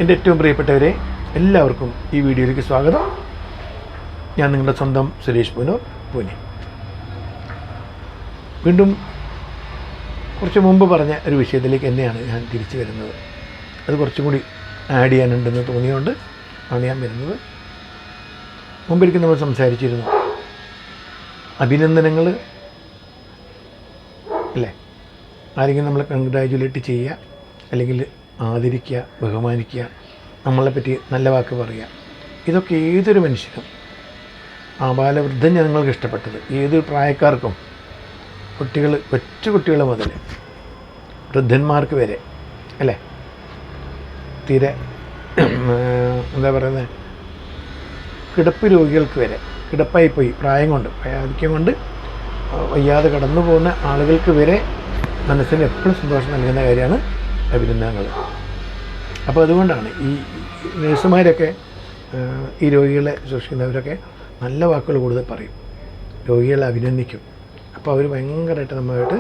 എൻ്റെ ഏറ്റവും പ്രിയപ്പെട്ടവരെ, എല്ലാവർക്കും ഈ വീഡിയോയിലേക്ക് സ്വാഗതം. ഞാൻ നിങ്ങളുടെ സ്വന്തം സുരേഷ് പൂനൂർ, പൂനെ. വീണ്ടും കുറച്ച് മുമ്പ് പറഞ്ഞ ഒരു വിഷയത്തിലേക്ക് തന്നെയാണ് ഞാൻ തിരിച്ചു വരുന്നത്. അത് കുറച്ചും കൂടി ആഡ് ചെയ്യാനുണ്ടെന്ന് തോന്നിയുകൊണ്ട് ആണ് ഞാൻ വരുന്നത്. മുമ്പൊരിക്കൽ നമ്മൾ സംസാരിച്ചിരുന്നു, അഭിനന്ദനങ്ങൾ അല്ലേ, ആരെങ്കിലും നമ്മളെ കൺഗ്രാജുലേറ്റ് ചെയ്യുക, അല്ലെങ്കിൽ ആദരിക്കുക, ബഹുമാനിക്കുക, നമ്മളെപ്പറ്റി നല്ല വാക്ക് പറയുക, ഇതൊക്കെ ഏതൊരു മനുഷ്യനും, ആബാലവൃദ്ധം ജനങ്ങൾക്ക് ഇഷ്ടപ്പെട്ടത്, ഏതൊരു പ്രായക്കാർക്കും, കൊച്ചു കുട്ടികൾ മുതൽ വൃദ്ധന്മാർക്ക് വരെ അല്ലേ, തീരെ എന്താ പറയുന്നത്, കിടപ്പ് രോഗികൾക്ക് വരെ, കിടപ്പായിപ്പോയി പ്രായം കൊണ്ട്, പ്രായാധിക്യം കൊണ്ട് വയ്യാതെ കടന്നു പോകുന്ന ആളുകൾക്ക് വരെ മനസ്സിന് എപ്പോഴും സന്തോഷം നൽകുന്ന കാര്യമാണ് അഭിനന്ദനങ്ങൾ. അപ്പോൾ അതുകൊണ്ടാണ് ഈ നഴ്സുമാരൊക്കെ, ഈ രോഗികളെ സൂക്ഷിക്കുന്നവരൊക്കെ നല്ല വാക്കുകൾ കൂടുതൽ പറയും, രോഗികളെ അഭിനന്ദിക്കും. അപ്പോൾ അവർ ഭയങ്കരമായിട്ട് നമ്മളുമായിട്ട്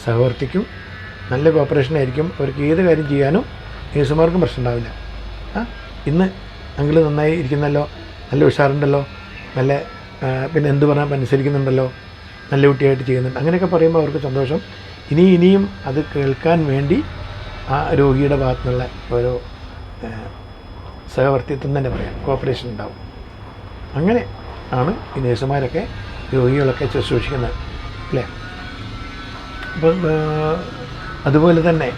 സഹവർത്തിക്കും, നല്ല കോപ്പറേഷനായിരിക്കും. അവർക്ക് ഏത് കാര്യം ചെയ്യാനും നഴ്സുമാർക്കും പ്രശ്നം ഉണ്ടാവില്ല. ഇന്ന് അങ്കിൾ നന്നായി ഇരിക്കുന്നല്ലോ, നല്ല ഉഷാറുണ്ടല്ലോ, നല്ല പിന്നെ എന്ത് പറഞ്ഞാൽ അനുസരിക്കുന്നുണ്ടല്ലോ, നല്ല കുട്ടിയായിട്ട് ചെയ്യുന്നുണ്ട്, അങ്ങനെയൊക്കെ പറയുമ്പോൾ അവർക്ക് സന്തോഷം. ഇനിയും അത് കേൾക്കാൻ വേണ്ടി ആ രോഗിയുടെ ഭാഗത്തു നിന്നുള്ള ഓരോ സഹവർത്തിത്വം തന്നെ പറയാം, കോപ്പറേഷൻ ഉണ്ടാവും. അങ്ങനെ ആണ് ഈ നഴ്സുമാരൊക്കെ രോഗികളൊക്കെ ശുശ്രൂഷിക്കുന്നത് അല്ലേ. അപ്പം അതുപോലെ തന്നെ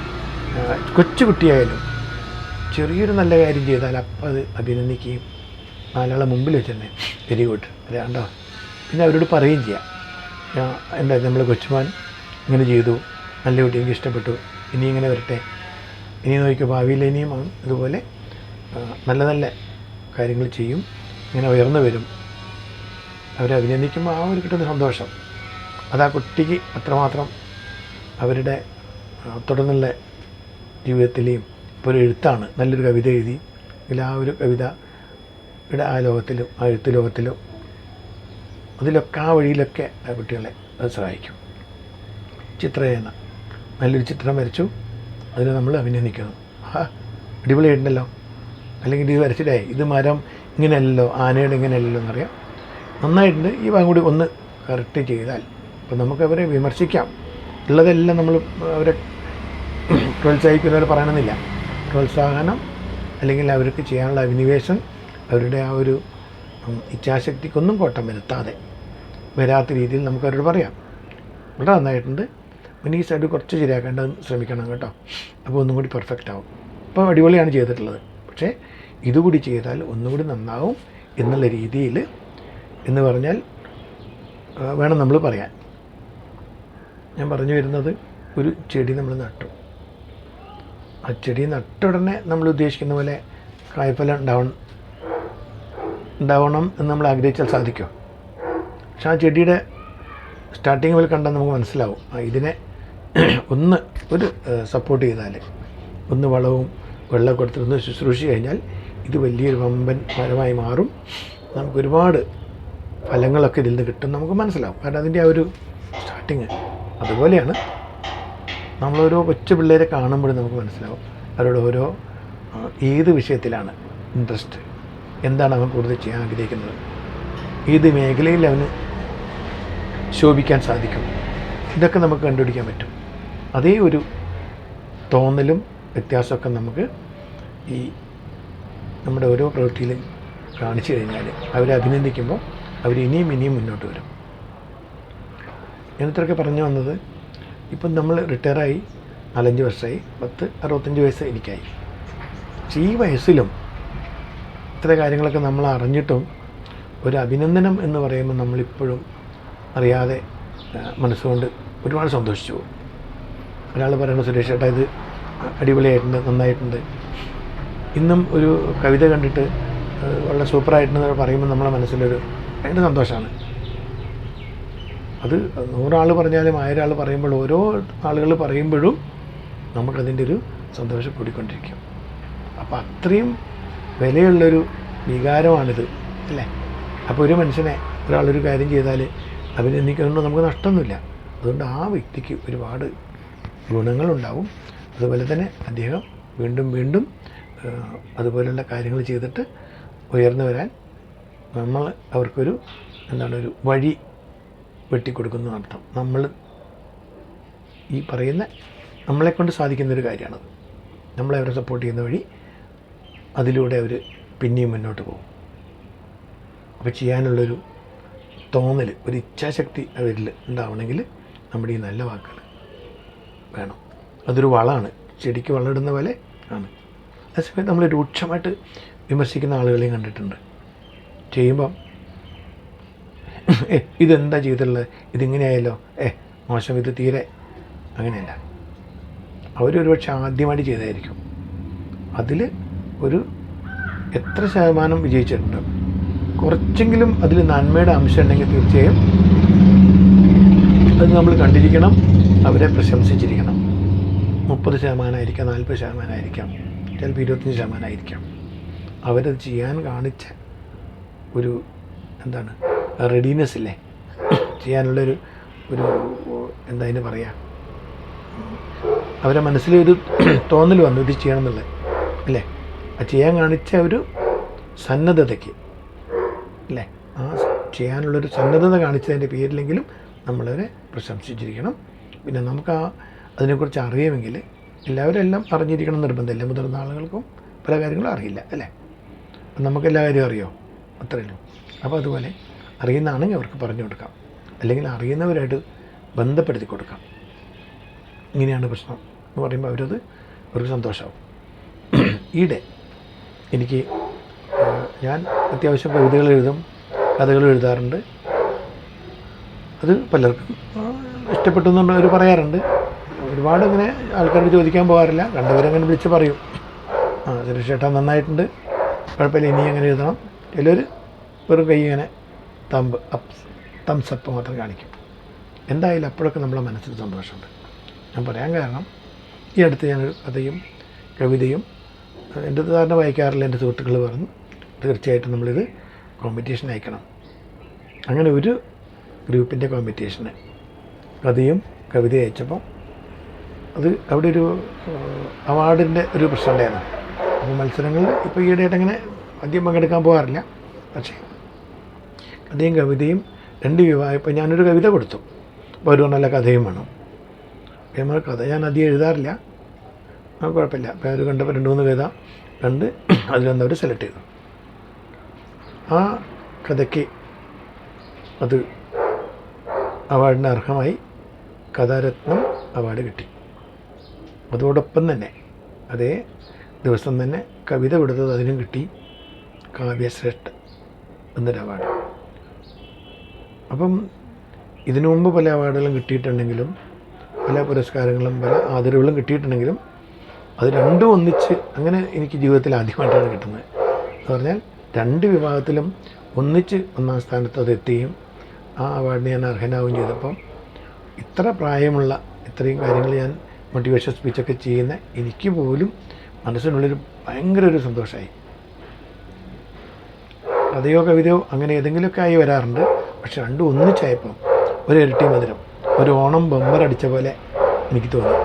കൊച്ചു കുട്ടിയായാലും ചെറിയൊരു നല്ല കാര്യം ചെയ്താൽ അപ്പം അത് അഭിനന്ദിക്കുകയും നാലാളെ മുമ്പിൽ വെച്ച് തന്നെ വെരി ഗുഡ് അതാണ്ടോ, പിന്നെ അവരോട് പറയുകയും ചെയ്യാം, എന്താ നമ്മൾ കൊച്ചുമാൻ ഇങ്ങനെ ചെയ്തു, നല്ല കുട്ടി എനിക്ക് ഇഷ്ടപ്പെട്ടു, ഇനി ഇങ്ങനെ വരട്ടെ, ഇനി നോക്കിയോ ഭാവിയിൽ ഇനിയും ഇതുപോലെ നല്ല നല്ല കാര്യങ്ങൾ ചെയ്യും, ഇങ്ങനെ ഉയർന്നു വരും. അവരെ അഭിനന്ദിക്കുമ്പോൾ ആ ഒരു കിട്ടുന്ന സന്തോഷം, അത് ആ കുട്ടിക്ക് അത്രമാത്രം അവരുടെ തുടർന്നുള്ള ജീവിതത്തിലെയും ഇപ്പോൾ ഒരു എഴുത്താണ്, നല്ലൊരു കവിത എഴുതി അല്ലെങ്കിൽ ആ ഒരു കവിതയുടെ ആ ലോകത്തിലും ആ എഴുത്ത് ലോകത്തിലും അതിലൊക്കെ ആ വഴിയിലൊക്കെ ആ കുട്ടികളെ അത് സഹായിക്കും. ചിത്രരചന, നല്ലൊരു ചിത്രം വരച്ചു, അതിനെ നമ്മൾ അഭിനന്ദിക്കുന്നു, അടിപൊളിയായിട്ടുണ്ടല്ലോ, അല്ലെങ്കിൽ ഇത് വരച്ചിട്ടേ ഇത് മരം ഇങ്ങനെയല്ലല്ലോ, ആനയുടെ ഇങ്ങനെയല്ലല്ലോ എന്നറിയാം, നന്നായിട്ടുണ്ട്, ഈ ഭാഗം കൂടി ഒന്ന് കറക്റ്റ് ചെയ്താൽ. അപ്പോൾ നമുക്കവരെ വിമർശിക്കാം, ഉള്ളതെല്ലാം നമ്മൾ അവരെ പ്രോത്സാഹിക്കുന്നവരെ പറയണമെന്നില്ല. പ്രോത്സാഹനം അല്ലെങ്കിൽ അവർക്ക് ചെയ്യാനുള്ള അഭിനിവേശം, അവരുടെ ആ ഒരു ഇച്ഛാശക്തിക്കൊന്നും കോട്ടം വരാത്ത രീതിയിൽ നമുക്കവരോട് പറയാം, വളരെ നന്നായിട്ടുണ്ട്, പിന്നെ ഈ സൈഡ് കുറച്ച് ശരിയാക്കേണ്ടത് ശ്രമിക്കണം കേട്ടോ, അപ്പോൾ ഒന്നും കൂടി പെർഫെക്റ്റ് ആവും. അപ്പോൾ അടിപൊളിയാണ് ചെയ്തിട്ടുള്ളത്, പക്ഷേ ഇതുകൂടി ചെയ്താൽ ഒന്നുകൂടി നന്നാവും എന്നുള്ള രീതിയിൽ എന്ന് പറഞ്ഞാൽ വേണം നമ്മൾ പറയാൻ. ഞാൻ പറഞ്ഞു വരുന്നത്, ഒരു ചെടി നമ്മൾ നട്ടു, ആ ചെടി നട്ട ഉടനെ നമ്മൾ ഉദ്ദേശിക്കുന്ന പോലെ കായ്ഫലം ഉണ്ടാവണം എന്ന് നമ്മൾ ആഗ്രഹിച്ചാൽ സാധിക്കുമോ? പക്ഷെ ആ ചെടിയുടെ സ്റ്റാർട്ടിങ് മുതൽ കണ്ടാൽ നമുക്ക് മനസ്സിലാവും, ഇതിനെ ഒരു സപ്പോർട്ട് ചെയ്താൽ, ഒന്ന് വളവും വെള്ളം കൊടുത്തിട്ടൊന്ന് ശുശ്രൂഷിച്ച് കഴിഞ്ഞാൽ ഇത് വലിയൊരു വമ്പൻ മരമായി മാറും, നമുക്കൊരുപാട് ഫലങ്ങളൊക്കെ ഇതിൽ നിന്ന് കിട്ടും, നമുക്ക് മനസ്സിലാവും. കാരണം അതിൻ്റെ ആ ഒരു സ്റ്റാർട്ടിങ് അതുപോലെയാണ്. നമ്മളോരോ കൊച്ചു പിള്ളേരെ കാണുമ്പോഴും നമുക്ക് മനസ്സിലാവും അവരോട് ഓരോ ഏത് വിഷയത്തിലാണ് ഇൻട്രസ്റ്റ്, എന്താണ് അവൻ കൂടുതൽ ചെയ്യാൻ ആഗ്രഹിക്കുന്നത്, ഏത് മേഖലയിൽ അവന് ശോഭിക്കാൻ സാധിക്കും, ഇതൊക്കെ നമുക്ക് കണ്ടുപിടിക്കാൻ പറ്റും. അതേ ഒരു തോന്നലും വ്യത്യാസമൊക്കെ നമുക്ക് ഈ നമ്മുടെ ഓരോ പ്രവൃത്തിയിലും കാണിച്ചു കഴിഞ്ഞാൽ അവരെ അഭിനന്ദിക്കുമ്പോൾ അവർ ഇനിയും മുന്നോട്ട് വരും. ഞാൻ ഇത്രയൊക്കെ പറഞ്ഞു വന്നത്, ഇപ്പം നമ്മൾ റിട്ടയറായി 4-5 വർഷമായി, 65 വയസ്സ് എനിക്കായി. പക്ഷേ ഈ വയസ്സിലും ഇത്ര കാര്യങ്ങളൊക്കെ നമ്മൾ അറിഞ്ഞിട്ടും ഒരു അഭിനന്ദനം എന്ന് പറയുമ്പോൾ നമ്മളിപ്പോഴും അറിയാതെ മനസ്സുകൊണ്ട് ഒരുപാട് സന്തോഷിച്ചു പോകും. ഒരാൾ പറയണ, സുരേഷ് ചേട്ടാ ഇത് അടിപൊളിയായിട്ടുണ്ട്, നന്നായിട്ടുണ്ട്, ഇന്നും ഒരു കവിത കണ്ടിട്ട് വളരെ സൂപ്പറായിട്ടുണ്ടെന്ന് പറയുമ്പോൾ നമ്മളെ മനസ്സിലൊരു ഭയങ്കര സന്തോഷമാണ്. അത് 100 ആൾ പറഞ്ഞാലും 1000 ആൾ പറയുമ്പോൾ, ഓരോ ആളുകൾ പറയുമ്പോഴും നമുക്കതിൻ്റെ ഒരു സന്തോഷം കൂടിക്കൊണ്ടിരിക്കും. അപ്പോൾ അത്രയും വിലയുള്ളൊരു വികാരമാണിത് അല്ലേ. അപ്പോൾ ഒരു മനുഷ്യനെ ഒരാളൊരു കാര്യം ചെയ്താൽ അഭിനന്ദിക്കുന്നതുകൊണ്ട് നമുക്ക് നഷ്ടമൊന്നുമില്ല. അതുകൊണ്ട് ആ വ്യക്തിക്ക് ഒരുപാട് ഗുണങ്ങളുണ്ടാവും. അതുപോലെ തന്നെ അദ്ദേഹം വീണ്ടും അതുപോലെയുള്ള കാര്യങ്ങൾ ചെയ്തിട്ട് ഉയർന്നു വരാൻ നമ്മൾ അവർക്കൊരു ഒരു വഴി വെട്ടിക്കൊടുക്കുന്നു അർത്ഥം. നമ്മൾ ഈ പറയുന്ന നമ്മളെക്കൊണ്ട് സാധിക്കുന്നൊരു കാര്യമാണത്. നമ്മളവരെ സപ്പോർട്ട് ചെയ്യുന്ന വഴി അതിലൂടെ അവർ പിന്നെയും മുന്നോട്ട് പോകും. അപ്പോൾ ചെയ്യാനുള്ളൊരു തോന്നൽ, ഒരു ഇച്ഛാശക്തി അവരിൽ ഉണ്ടാവണമെങ്കിൽ നമ്മുടെ ഈ നല്ല വാക്കുകൾ വേണം. അതൊരു വളമാണ്, ചെടിക്ക് വളമിടുന്ന പോലെ ആണ്. അതേസമയം നമ്മൾ രൂക്ഷമായിട്ട് വിമർശിക്കുന്ന ആളുകളെയും കണ്ടിട്ടുണ്ട്. ചെയ്യുമ്പം ഇതെന്താ ചെയ്തിട്ടുള്ളത്, ഇതിങ്ങനെയായല്ലോ, മോശം, ഇത് തീരെ അങ്ങനെയല്ല. അവരൊരു പക്ഷെ ആദ്യമായിട്ട് ചെയ്തതായിരിക്കും. അതിൽ ഒരു എത്ര ശതമാനം വിജയിച്ചിട്ടുണ്ട്, കുറച്ചെങ്കിലും അതിൽ നന്മയുടെ അംശം ഉണ്ടെങ്കിൽ തീർച്ചയായും അത് നമ്മൾ കണ്ടിരിക്കണം, അവരെ പ്രശംസിച്ചിരിക്കണം. 30% 40% ചിലപ്പോൾ 25% അവരത് ചെയ്യാൻ കാണിച്ച ഒരു റെഡിനെസ് ഇല്ലേ, ചെയ്യാനുള്ളൊരു അതിന് പറയുക, അവരെ മനസ്സിലൊരു തോന്നൽ വന്നു ഇത് ചെയ്യണം എന്നുള്ളത് അല്ലേ, അത് ചെയ്യാൻ കാണിച്ച ഒരു സന്നദ്ധതയ്ക്ക് അല്ലേ, ആ ചെയ്യാനുള്ളൊരു സന്നദ്ധത കാണിച്ചതിൻ്റെ പേരിലെങ്കിലും നമ്മളവരെ പ്രശംസിച്ചിരിക്കണം. പിന്നെ നമുക്ക് അതിനെക്കുറിച്ച് അറിയുമെങ്കിൽ എല്ലാവരും എല്ലാം അറിഞ്ഞിരിക്കണം നിർബന്ധമില്ല. മുതിർന്ന ആളുകൾക്കും പല കാര്യങ്ങളും അറിയില്ല അല്ലേ, അപ്പം നമുക്ക് എല്ലാ കാര്യവും അറിയോ, അത്രയല്ലോ. അപ്പോൾ അതുപോലെ അറിയുന്നതാണെങ്കിൽ അവർക്ക് പറഞ്ഞു കൊടുക്കാം, അല്ലെങ്കിൽ അറിയുന്നവരായിട്ട് ബന്ധപ്പെടുത്തി കൊടുക്കാം. ഇങ്ങനെയാണ് പ്രശ്നം എന്ന് പറയുമ്പോൾ അവർക്ക് സന്തോഷമാവും. ഈയിടെ എനിക്ക് ഞാൻ അത്യാവശ്യം കവിതകൾ എഴുതും, കഥകൾ എഴുതാറുണ്ട്. അത് പലർക്കും ഇഷ്ടപ്പെട്ടു എന്നുള്ളവർ പറയാറുണ്ട്. ഒരുപാട് അങ്ങനെ ആൾക്കാരോട് ചോദിക്കാൻ പോകാറില്ല, കണ്ടവരങ്ങനെ വിളിച്ച് പറയും, സുരേഷ് ചേട്ടാ നന്നായിട്ടുണ്ട്, കുഴപ്പമില്ല, ഇനി അങ്ങനെ എഴുതണം. ചിലർ വെറും കൈ ഇങ്ങനെ തംസ് അപ്പ് മാത്രം കാണിക്കും. എന്തായാലും അപ്പോഴൊക്കെ നമ്മളെ മനസ്സിൽ സന്തോഷമുണ്ട്. ഞാൻ പറയാൻ കാരണം, ഈ അടുത്ത് ഞാനൊരു കഥയും കവിതയും എൻ്റെ സാധാരണ വായിക്കാറില്ല, എൻ്റെ സുഹൃത്തുക്കൾ പറഞ്ഞു തീർച്ചയായിട്ടും നമ്മളിത് കോമ്പറ്റീഷൻ അയക്കണം. അങ്ങനെ ഒരു ഗ്രൂപ്പിൻ്റെ കോമ്പറ്റീഷന് കഥയും കവിതയും അയച്ചപ്പോൾ അത് അവിടെ ഒരു അവാർഡിൻ്റെ ഒരു പ്രശ്നം ഉണ്ടായിരുന്നു. അപ്പോൾ മത്സരങ്ങളിൽ ഇപ്പോൾ ഈയിടെയായിട്ട് അങ്ങനെ അധികം പങ്കെടുക്കാൻ പോകാറില്ല. പക്ഷേ കഥയും കവിതയും 2 വിഭാഗം. ഇപ്പോൾ ഞാനൊരു കവിത കൊടുത്തു, അപ്പോൾ ഒരു നല്ല കഥയും വേണം. അപ്പോൾ നമ്മൾ കഥ ഞാൻ അധികം എഴുതാറില്ല, കുഴപ്പമില്ല. അപ്പോൾ അവർ കണ്ടപ്പോൾ 2-3 കവിത കണ്ട് അതിലൊന്നവർ സെലക്ട് ചെയ്തു. ആ കഥയ്ക്ക് അത് അവാർഡിന് അർഹമായി കഥാരത്നം അവാർഡ് കിട്ടി. അതോടൊപ്പം തന്നെ അതേ ദിവസം തന്നെ കവിത കൊടുത്തത് അതിനും കിട്ടി കാവ്യശ്രേഷ്ഠ എന്നൊരു അവാർഡ്. അപ്പം ഇതിനു മുമ്പ് പല അവാർഡുകളും കിട്ടിയിട്ടുണ്ടെങ്കിലും, പല പുരസ്കാരങ്ങളും പല ആദരവുകളും കിട്ടിയിട്ടുണ്ടെങ്കിലും, അത് രണ്ടും ഒന്നിച്ച് അങ്ങനെ എനിക്ക് ജീവിതത്തിൽ ആദ്യമായിട്ടാണ് കിട്ടുന്നത്. എന്ന് പറഞ്ഞാൽ 2 വിഭാഗത്തിലും ഒന്നിച്ച് 1-ാം സ്ഥാനത്ത് അത് എത്തുകയും ആ അവാർഡിന് ഞാൻ അർഹനാവുകയും ചെയ്തപ്പം, ഇത്ര പ്രായമുള്ള ഇത്രയും കാര്യങ്ങൾ ഞാൻ മോട്ടിവേഷൻ സ്പീച്ചൊക്കെ ചെയ്യുന്ന എനിക്ക് പോലും മനസ്സിനുള്ളൊരു ഭയങ്കര ഒരു സന്തോഷമായി. കഥയോ കവിതയോ അങ്ങനെ ഏതെങ്കിലുമൊക്കെ ആയി വരാറുണ്ട്. പക്ഷെ 2 ഒന്നിച്ചായപ്പം ഒരു ഇരട്ടി മധുരം, ഒരു ഓണം ബമ്പറടിച്ച പോലെ എനിക്ക് തോന്നി.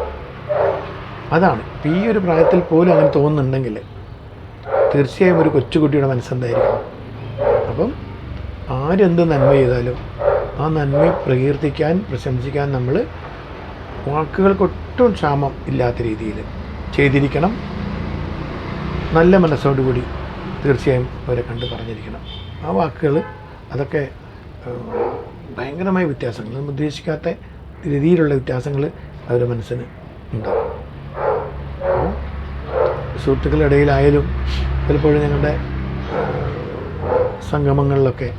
അതാണ് ഇപ്പം ഈ ഒരു പ്രായത്തിൽ പോലും അങ്ങനെ തോന്നുന്നുണ്ടെങ്കിൽ തീർച്ചയായും ഒരു കൊച്ചുകുട്ടിയുടെ മനസ്സെന്തായിരിക്കും. അപ്പം ആരെന്ത് നന്മ ചെയ്താലും ആ നന്മയെ പ്രകീർത്തിക്കാൻ, പ്രശംസിക്കാൻ നമ്മൾ വാക്കുകൾക്കൊട്ടും ക്ഷാമം ഇല്ലാത്ത രീതിയിൽ ചെയ്തിരിക്കണം. നല്ല മനസ്സോടുകൂടി തീർച്ചയായും അവരെ കണ്ട് പറഞ്ഞിരിക്കണം. ആ വാക്കുകൾ അതൊക്കെ ഭയങ്കരമായ വ്യത്യാസങ്ങൾ, നമ്മൾ ഉദ്ദേശിക്കാത്ത രീതിയിലുള്ള വ്യത്യാസങ്ങൾ അവരുടെ മനസ്സിന് ഉണ്ടാകും. അപ്പോൾ സുഹൃത്തുക്കളുടെ ഇടയിലായാലും പലപ്പോഴും ഞങ്ങളുടെ സംഗമങ്ങളിലൊക്കെ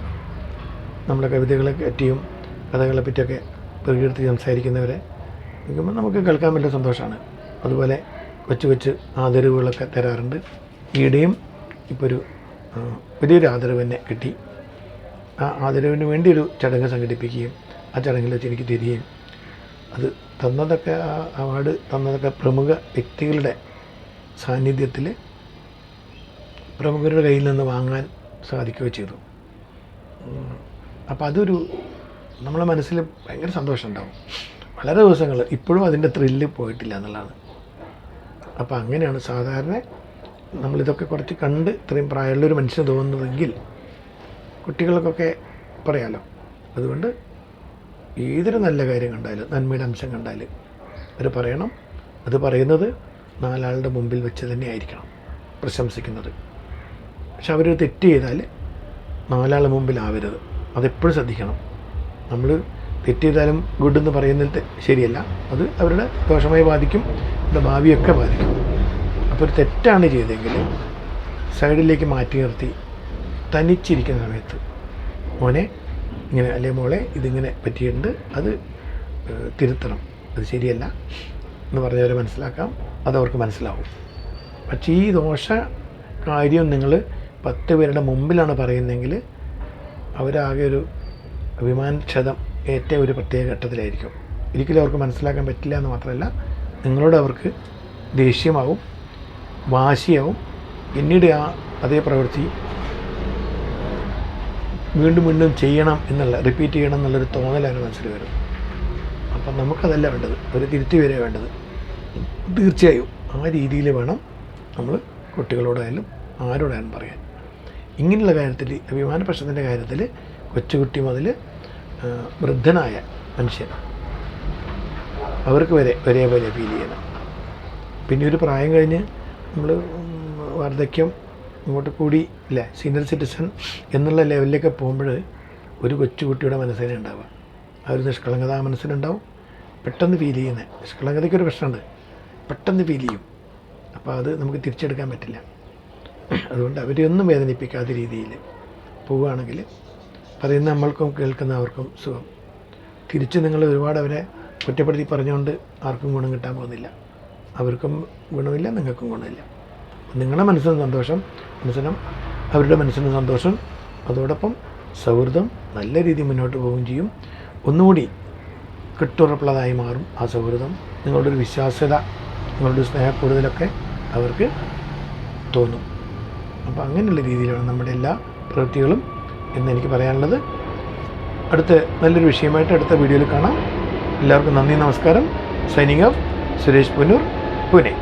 നമ്മുടെ കവിതകളെ പറ്റിയും കഥകളെ പറ്റിയൊക്കെ പ്രകീർത്തി സംസാരിക്കുന്നവരെ നിൽക്കുമ്പോൾ നമുക്ക് കേൾക്കാൻ വലിയ സന്തോഷമാണ്. അതുപോലെ കൊച്ചു ആദരവുകളൊക്കെ തരാറുണ്ട്. ഈയിടെയും ഇപ്പോൾ ഒരു വലിയൊരു ആദരവ് തന്നെ കിട്ടി. ആ ആദരവിന് വേണ്ടി ഒരു ചടങ്ങ് സംഘടിപ്പിക്കുകയും ആ ചടങ്ങിൽ വെച്ച് എനിക്ക് തരികയും, അത് തന്നതൊക്കെ, ആ അവാർഡ് തന്നതൊക്കെ പ്രമുഖ വ്യക്തികളുടെ സാന്നിധ്യത്തിൽ പ്രമുഖരുടെ കയ്യിൽ നിന്ന് വാങ്ങാൻ സാധിക്കുകയോ ചെയ്തു. അപ്പോൾ അതൊരു നമ്മളെ മനസ്സിൽ ഭയങ്കര സന്തോഷം ഉണ്ടാവും. വളരെ ദിവസങ്ങൾ ഇപ്പോഴും അതിൻ്റെ ത്രില്ല് പോയിട്ടില്ല എന്നുള്ളതാണ്. അപ്പോൾ അങ്ങനെയാണ് സാധാരണ നമ്മളിതൊക്കെ കുറച്ച് കണ്ട് ഇത്രയും പ്രായമുള്ളൊരു മനുഷ്യന് തോന്നുന്നതെങ്കിൽ കുട്ടികൾക്കൊക്കെ പറയാമല്ലോ. അതുകൊണ്ട് ഏതൊരു നല്ല കാര്യം കണ്ടാലും നന്മയുടെ അംശം കണ്ടാൽ അവർ പറയണം. അത് പറയുന്നത് 4 ആളുടെ മുമ്പിൽ വെച്ച് തന്നെ ആയിരിക്കണം പ്രശംസിക്കുന്നത്. പക്ഷെ അവർ തെറ്റ് ചെയ്താൽ 4 ആളുടെ മുമ്പിലാവരുത്. അതെപ്പോഴും ശ്രദ്ധിക്കണം. നമ്മൾ തെറ്റ് ചെയ്താലും ഗുഡ് എന്ന് പറയുന്നത് ശരിയല്ല. അത് അവരുടെ ദോഷമായി ബാധിക്കും, അവരുടെ ഭാവിയൊക്കെ ബാധിക്കും. അപ്പോൾ ഒരു തെറ്റാണ് ചെയ്തതെങ്കിൽ സൈഡിലേക്ക് മാറ്റി നിർത്തി തനിച്ചിരിക്കുന്ന സമയത്ത് മോനെ ഇങ്ങനെ, അല്ലെ മോളെ ഇതിങ്ങനെ പറ്റിയിട്ടുണ്ട്, അത് തിരുത്തണം, അത് ശരിയല്ല എന്ന് പറഞ്ഞവരെ മനസ്സിലാക്കാം. അതവർക്ക് മനസ്സിലാവും. പക്ഷേ ഈ ദോഷ കാര്യം നിങ്ങൾ 10 പേരുടെ മുമ്പിലാണ് പറയുന്നതെങ്കിൽ അവരാകെ ഒരു അഭിമാനക്ഷതം ഏറ്റ ഒരു പ്രത്യേക ഘട്ടത്തിലായിരിക്കും. ഒരിക്കലും അവർക്ക് മനസ്സിലാക്കാൻ പറ്റില്ല എന്ന് മാത്രമല്ല, നിങ്ങളോട് അവർക്ക് ദേഷ്യമാവും, വാശിയാവും. പിന്നീട് അതേ പ്രവൃത്തി വീണ്ടും വീണ്ടും ചെയ്യണം എന്നുള്ള, റിപ്പീറ്റ് ചെയ്യണം എന്നുള്ളൊരു തോന്നലാണ് മനസ്സിൽ വരും. അപ്പം നമുക്കതല്ല വേണ്ടത്, ഒരു തിരുത്തി വരെ വേണ്ടത്. തീർച്ചയായും ആ രീതിയിൽ വേണം നമ്മൾ കുട്ടികളോടായാലും ആരോടായാലും പറയാൻ. ഇങ്ങനെയുള്ള കാര്യത്തിൽ, അഭിമാന പ്രശ്നത്തിൻ്റെ കാര്യത്തിൽ കൊച്ചുകുട്ടി മുതൽ വൃദ്ധനായ മനുഷ്യൻ അവർക്ക് ഒരേപോലെ ഫീൽ ചെയ്യണം. പിന്നെ ഒരു പ്രായം കഴിഞ്ഞ് നമ്മൾ വാർദ്ധക്യം ഇങ്ങോട്ട് കൂടി ഇല്ല, സീനിയർ സിറ്റിസൺ എന്നുള്ള ലെവലിലേക്ക് പോകുമ്പോൾ ഒരു കൊച്ചുകുട്ടിയുടെ മനസ്സിനെ ഉണ്ടാവുക. ആ ഒരു നിഷ്കളങ്കത ആ മനസ്സിലുണ്ടാവും. പെട്ടെന്ന് ഫീൽ ചെയ്യുന്നത്, നിഷ്കളങ്കതയ്ക്കൊരു പ്രശ്നമുണ്ട്, പെട്ടെന്ന് ഫീൽ ചെയ്യും. അപ്പോൾ അത് നമുക്ക് തിരിച്ചെടുക്കാൻ പറ്റില്ല. അതുകൊണ്ട് അവരെയൊന്നും വേദനിപ്പിക്കാത്ത രീതിയിൽ പോവുകയാണെങ്കിൽ പറയുന്ന നമ്മൾക്കും കേൾക്കുന്നവർക്കും സുഖം. തിരിച്ച് നിങ്ങൾ ഒരുപാട് അവരെ കുറ്റപ്പെടുത്തി പറഞ്ഞുകൊണ്ട് ആർക്കും ഗുണം കിട്ടാൻ പോകുന്നില്ല. അവർക്കും ഗുണമില്ല, നിങ്ങൾക്കും ഗുണമില്ല. നിങ്ങളുടെ മനസ്സിന് സന്തോഷം, അവരുടെ മനസ്സിന് സന്തോഷം, അതോടൊപ്പം സൗഹൃദം നല്ല രീതിയിൽ മുന്നോട്ട് പോവുകയും ചെയ്യും. ഒന്നുകൂടി കെട്ടുറപ്പുള്ളതായി മാറും ആ സൗഹൃദം. നിങ്ങളുടെ ഒരു വിശ്വാസ്യത, നിങ്ങളുടെ സ്നേഹക്കൂടുതലൊക്കെ അവർക്ക് തോന്നും. അപ്പോൾ അങ്ങനെയുള്ള രീതിയിലാണ് നമ്മുടെ എല്ലാ പ്രവൃത്തികളും എന്നെനിക്ക് പറയാനുള്ളത്. അടുത്ത നല്ലൊരു വിഷയമായിട്ട് അടുത്ത വീഡിയോയിൽ കാണാം. എല്ലാവർക്കും നന്ദി, നമസ്കാരം. Signing off, Suresh Punnur, Pune.